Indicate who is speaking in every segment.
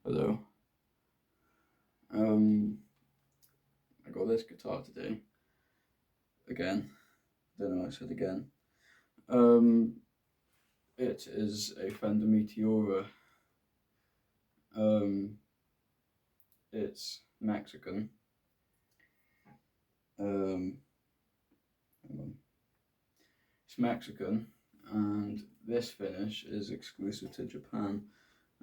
Speaker 1: Hello. I got this guitar today. Again. Don't know why I said again. Um, it is a Fender Meteora. Um, it's Mexican. Um, hang on. It's Mexican, and this finish is exclusive to Japan.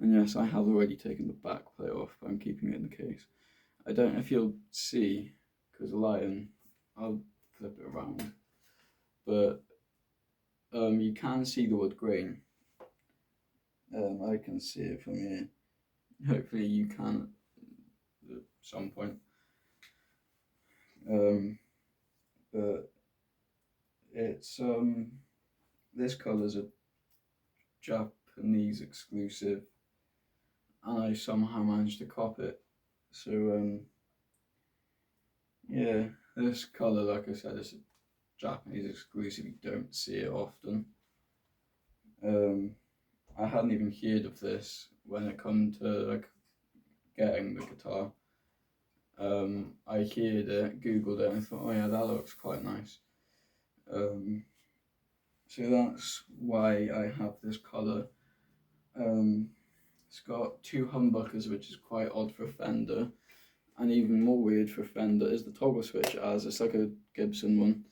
Speaker 1: And yes, I have already taken the back plate off, but I'm keeping it in the case. I don't know if you'll see, because the lighting, I'll flip it around, but you can see the wood grain. I can see it from here. Hopefully you can at some point. But it's this colour's a Japanese exclusive, and I somehow managed to cop it. So yeah, this colour, like I said, is a Japanese exclusive. You don't see it often. I hadn't even heard of this when it come to like getting the guitar. I heard it, googled it, and I thought, oh yeah, that looks quite nice. So that's why I have this colour. It's got two humbuckers, which is quite odd for a Fender, and even more weird for a Fender is the toggle switch, as it's like a Gibson one.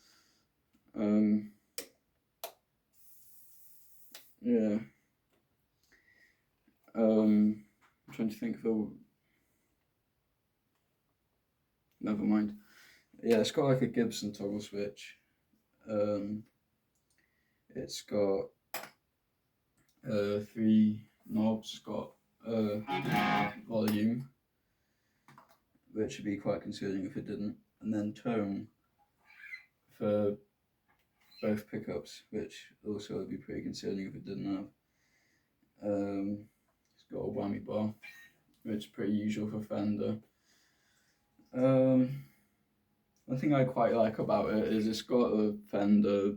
Speaker 1: Yeah. I'm trying to think of a... Never mind. Yeah, it's got like a Gibson toggle switch. It's got three knobs. It's got volume, which would be quite concerning if it didn't, and then tone for both pickups, which also would be pretty concerning if it didn't have. It's got a whammy bar, which is pretty usual for Fender. One thing I quite like about it is it's got a Fender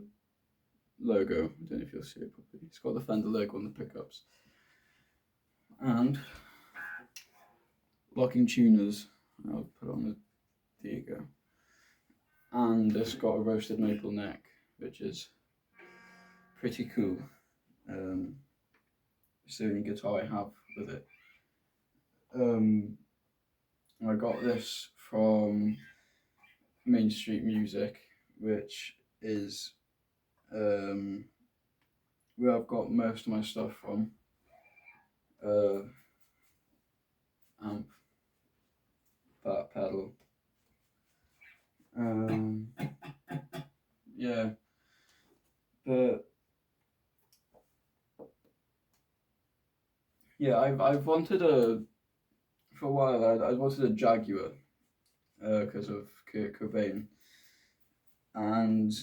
Speaker 1: logo. I don't know if you'll see it properly. It's got the Fender logo on the pickups. And locking tuners. I'll put on the... There you go. And it's got a roasted maple neck, which is pretty cool. It's the only guitar I have with it. I got this from Main Street Music, which is where I've got most of my stuff from. Amp, that pedal. Yeah, but yeah, I've wanted for a while. I wanted a Jaguar because of Kurt Cobain, and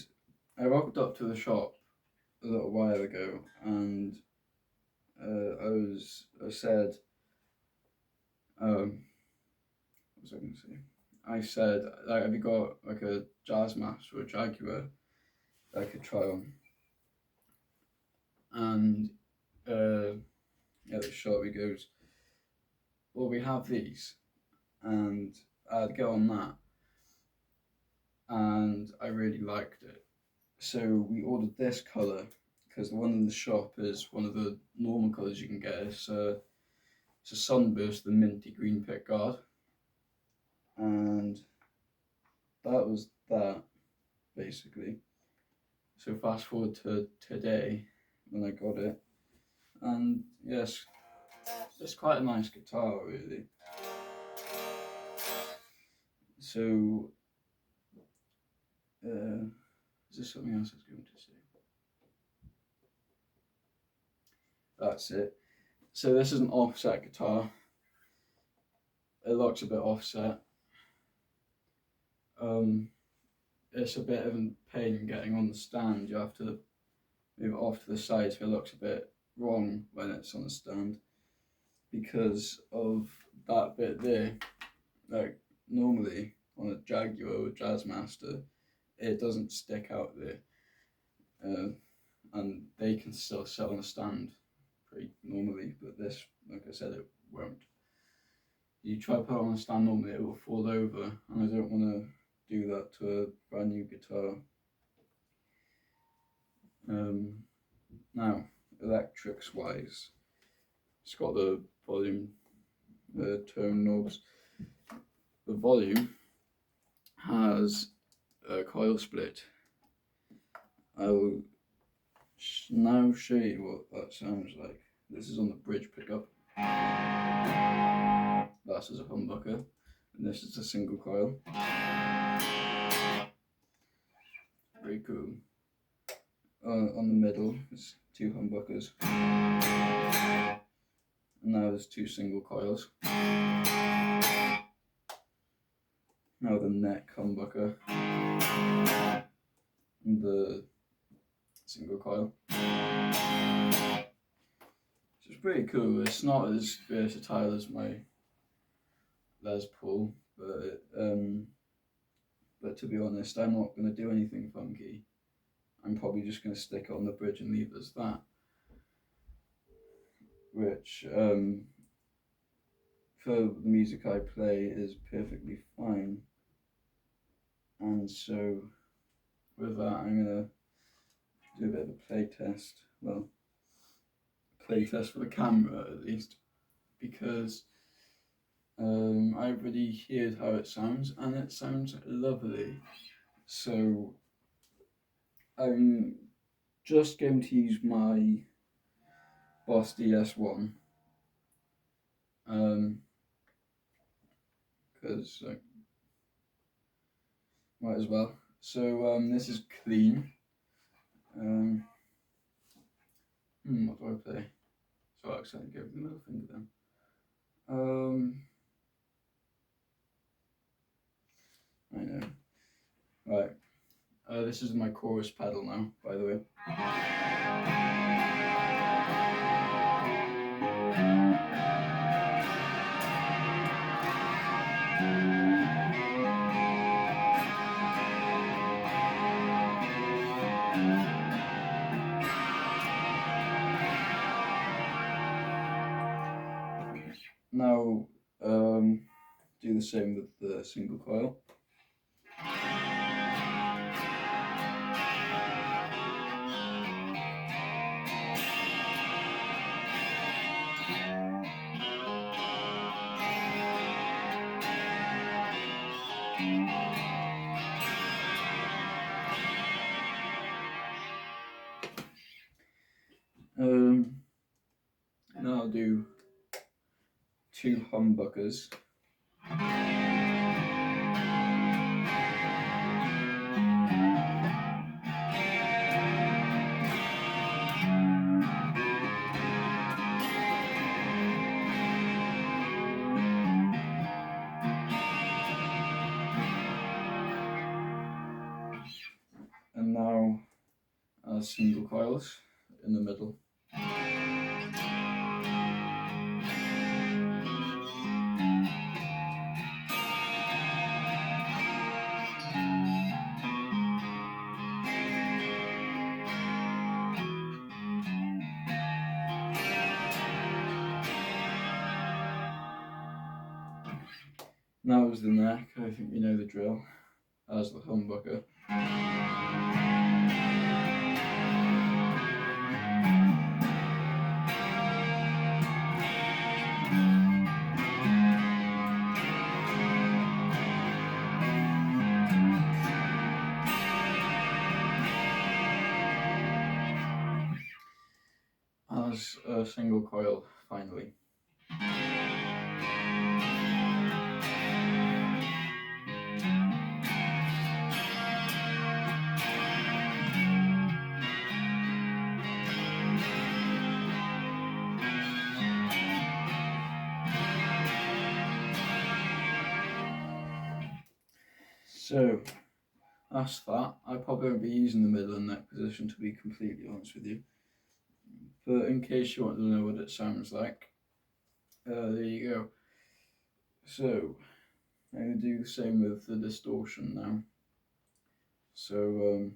Speaker 1: I rocked up to the shop a little while ago, and I said, what was I going to say? I said, like, have you got like a Jazzmaster or a Jaguar that I could try on? And yeah, the shop, he goes, well, we have these, and I'd go on that, and I really liked it. So we ordered this colour because the one in the shop is one of the normal colours you can get. It's a Sunburst, the minty green pick guard, and that was that basically. So fast forward to today when I got it, and yes, it's quite a nice guitar really. So is there something else I was going to say? That's it. So this is an offset guitar. It looks a bit offset. It's a bit of a pain getting on the stand. You have to move it off to the side so it looks a bit wrong when it's on the stand because of that bit there. Like normally on a Jaguar or Jazzmaster, it doesn't stick out there, and they can still sit on a stand pretty normally. But this, like I said, it won't. you try to put it on a stand normally, it will fall over, and I don't want to do that to a brand new guitar. Now, electrics wise, it's got the volume tone knobs. The volume has a coil split. I'll now show you what that sounds like. This is on the bridge pickup. That's as a humbucker, and this is a single coil. Very cool. On the middle, it's two humbuckers. And now there's two single coils. Now the neck humbucker and the single coil. So it's pretty cool. It's not as versatile as my Les Paul, but to be honest, I'm not going to do anything funky. I'm probably just going to stick it on the bridge and leave it as that, which for the music I play is perfectly fine. And so with that, I'm going to do a bit of a play test. Well, play test for the camera at least, because I've already heard how it sounds, and it sounds lovely. So I'm just going to use my Boss DS1 because might as well. So this is clean. What do I play? So I accidentally gave the middle finger then. I know. Right. This is my chorus pedal now, by the way. Now, do the same with the single coil. Now I'll do two humbuckers. And now single coils in the middle. Now is the neck. I think you know the drill. As the humbucker. As a single coil, finally. So that's that. I probably won't be using the middle and neck position, to be completely honest with you. But in case you want to know what it sounds like, there you go. So I'm going to do the same with the distortion now. So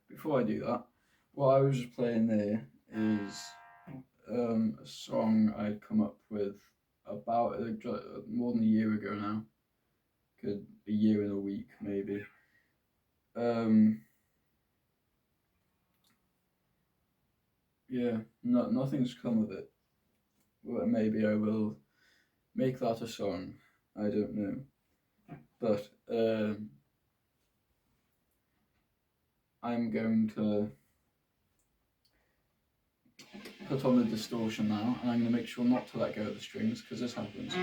Speaker 1: before I do that, what I was just playing there is a song I'd come up with yeah, nothing's come of it. Well, maybe I will make that a song. I don't know, but I'm going to put on the distortion now, and I'm going to make sure not to let go of the strings because this happens.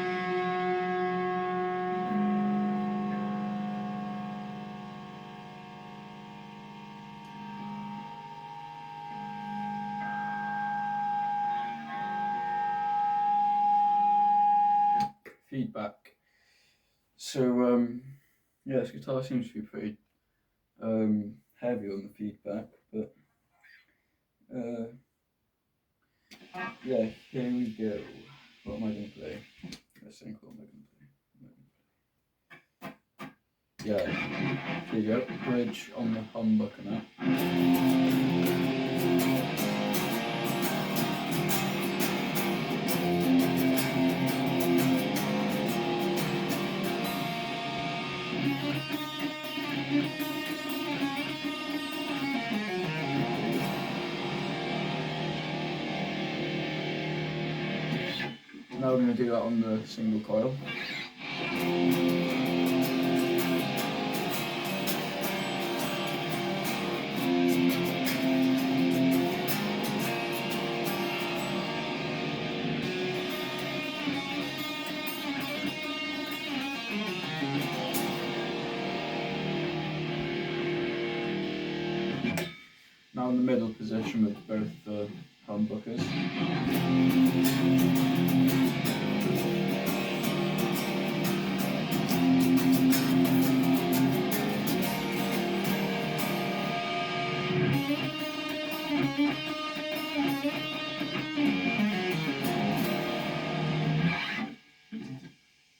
Speaker 1: Feedback. So yeah, this guitar seems to be pretty heavy on the feedback, but yeah, here we go. What am I going to play? Let's think. What am I going to play? Yeah, here you go. Bridge on the humbucker now. Now we're going to do that on the single coil. Now in the middle position with both the humbuckers.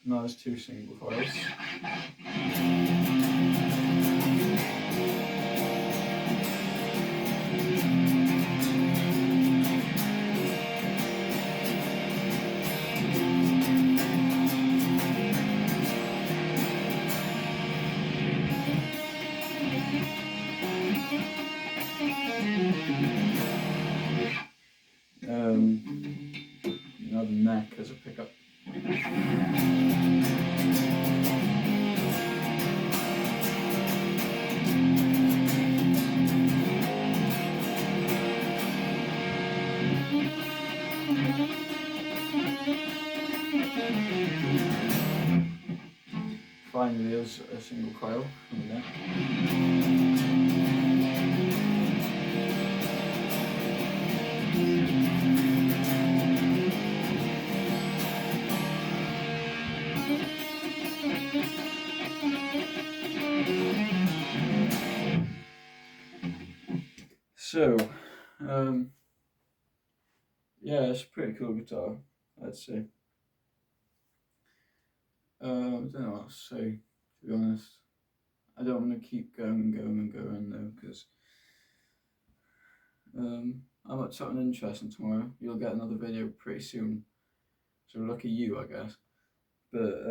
Speaker 1: Now there's two single coils. Now the neck has a pickup. Finally, there's a single coil on the neck. So, yeah, it's a pretty cool guitar, I'd say. I don't know what to say, to be honest. I don't want to keep going though, because I'm up to something interesting tomorrow. You'll get another video pretty soon, so lucky you, I guess. But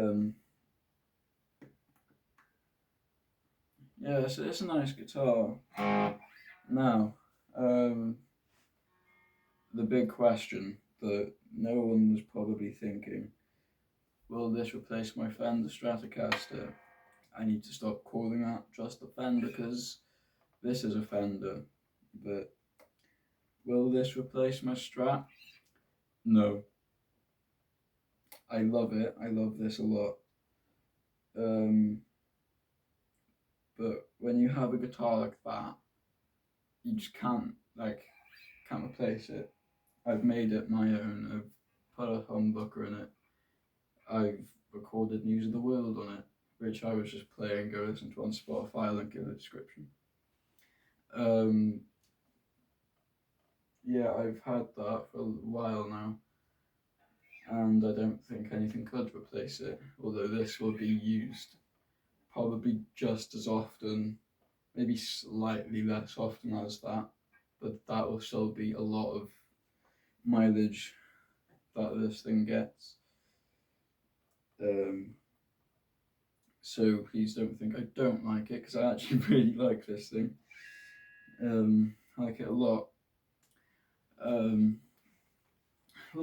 Speaker 1: yeah, it's a nice guitar. Now, the big question that no one was probably thinking: will this replace my Fender Stratocaster? I need to stop calling that just a Fender because this is a Fender. But will this replace my Strat? No. I love it. I love this a lot. But when you have a guitar like that, you just can't replace it. I've made it my own. I've put a humbucker in it. I've recorded News of the World on it, which I was just playing. Go listen to on Spotify. I'll link in the description. Yeah, I've had that for a while now, and I don't think anything could replace it. Although this will be used probably just as often, maybe slightly less often as that, but that will still be a lot of mileage that this thing gets. So please don't think I don't like it, because I actually really like this thing. I like it a lot. One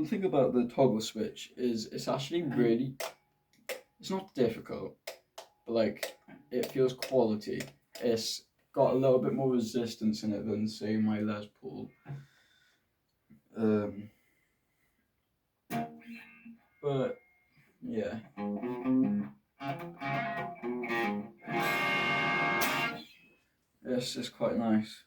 Speaker 1: thing about the toggle switch is it's actually really, it's not difficult, but like it feels quality. It's got a little bit more resistance in it than say my Les Paul. But yeah. It's just quite nice.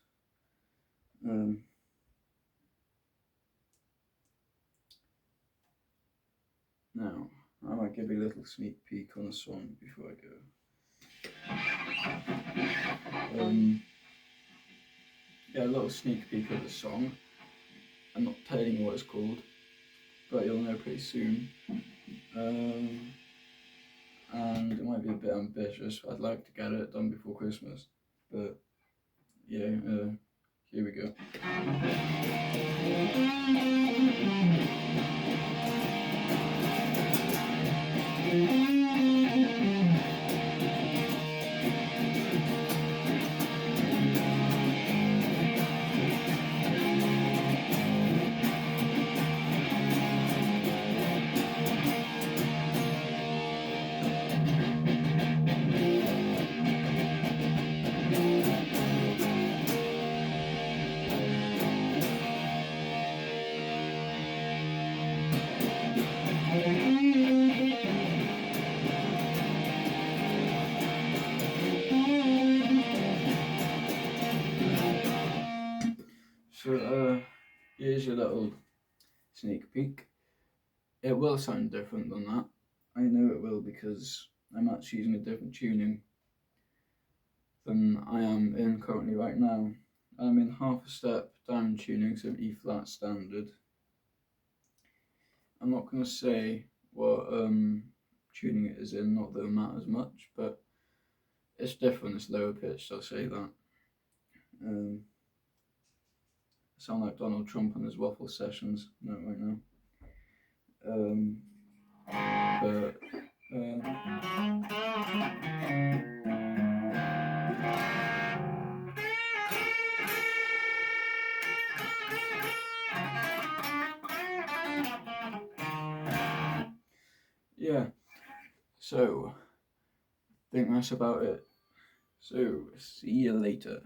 Speaker 1: Now, I might give you a little sneak peek on the song before I go. Yeah, a little sneak peek of the song. I'm not telling you what it's called, but you'll know pretty soon. And it might be a bit ambitious. I'd like to get it done before Christmas, but yeah, here we go. So here's your little sneak peek. It will sound different than that. I know it will because I'm actually using a different tuning than I am in currently right now. I'm in half a step down tuning, so E flat standard. I'm not going to say what tuning it is in, not that it matters much, but it's different, it's lower pitched, I'll say that. I sound like Donald Trump on his waffle sessions, not right now. But yeah, so I think that's about it. So see you later.